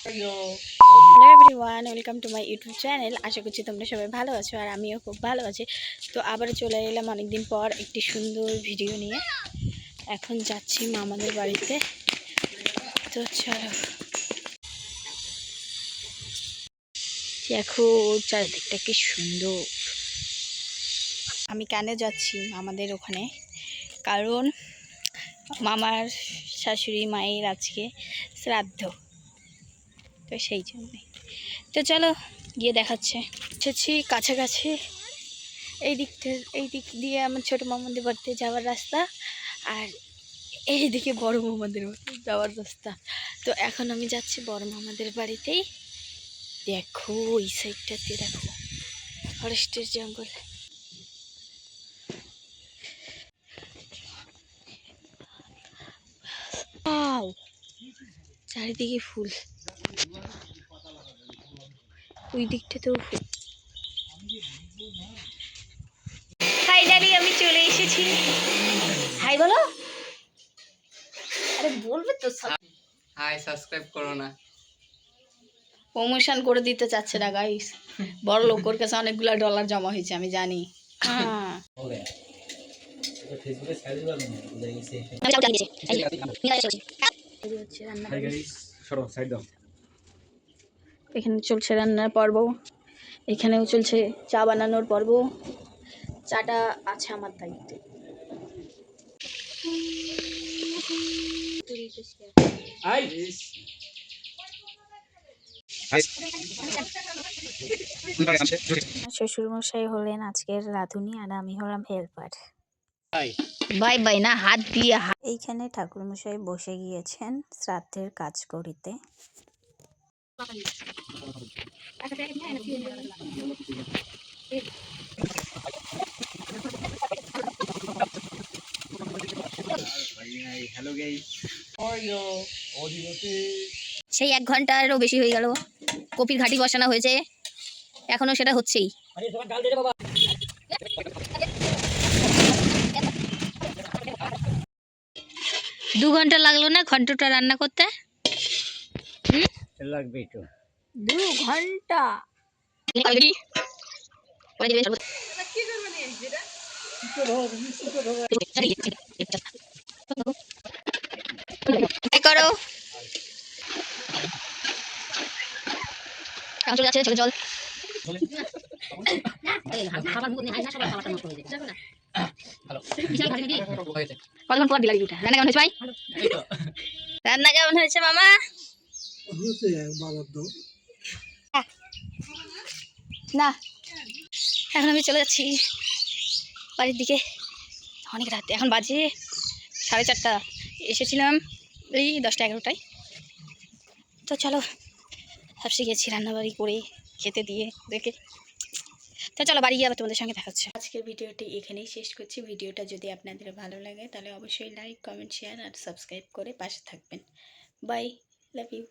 Hello everyone, welcome to my YouTube channel. আশা করছি তোমরা সবাই ভালো আছো আর আমিও খুব ভালো আছি। তো আবারও চলে এলাম অনেকদিন পর একটি সুন্দর ভিডিও নিয়ে। এখন যাচ্ছি মামাদের বাড়িতে। তো চলো, দেখো চারিদিকটা কি সুন্দর। আমি কেন যাচ্ছি মামাদের ওখানে, কারণ মামার শাশুড়ি মায়ের আজকে শ্রাদ্ধ, তো সেই জন্যে। তো চলো গিয়ে দেখাচ্ছে। এসেছি কাছাকাছি। এই দিক দিয়ে আমার ছোটো মামাদের বাড়িতে যাওয়ার রাস্তা, আর এই দিকে বড় মামাদের বাড়িতে যাওয়ার রাস্তা। তো এখন আমি যাচ্ছি বড় মামাদের বাড়িতেই। দেখো এই সাইডটাতে দেখো ফরেস্টের জঙ্গল। চারিদিকে ফুল, ওই দিকটাতেও ফুল। ফাইনালি আমি চলে এসেছি। হাই বলো। আরে বলবে তো, হাই, সাবস্ক্রাইব করো না। প্রমোশন করে দিতে চাচ্ছে না গাইস। বড় লোকের কাছে অনেকগুলো ডলার জমা হয়েছে আমি জানি। এখানে চলছে রান্নার পর্ব, এখানেও চলছে চা বানানোর পর্ব। চাটা আছে আমার দায়িত্বে। শ্বশুরমশাই হলেন আজকের রাঁধুনি আর আমি হলাম হেল্পার। বাই বাই না, হাত দিয়ে। এইখানে ঠাকুরমশাই বসে গিয়েছেন শ্রাদ্ধের কাজ করিতে। সেই 1 ঘন্টারও বেশি হয়ে গেল কপির ঘাটি বসানো হয়েছে, এখনো সেটা হচ্ছেই। 2 ঘন্টা লাগলো না ঘন্টটা রান্না করতে? লাগবে তো 2 ঘন্টা। করো চলে যাচ্ছে জল। কতক্ষণ পর দিলা ভিডিওটা? রান্না কেমন হয়েছে ভাই? রান্না কেমন হয়েছে মামা? না, এখন আমি চলে যাচ্ছি বাড়ির দিকে। অনেক রাত, এখন বাজে 4:30। এসেছিলাম এই 10টা-11টায়। তো চলো, ভাবছি গেছি রান্নাবাড়ি করে খেতে দিয়ে দেখে। তো চলো বাড়ি গিয়ে আবার তোমাদের সঙ্গে দেখা হচ্ছে। আজকের ভিডিওটি এখানেই শেষ করছি। ভিডিওটা যদি আপনাদের ভালো লাগে তাহলে অবশ্যই লাইক, কমেন্ট, শেয়ার আর সাবস্ক্রাইব করে পাশে থাকবেন। Bye, love you.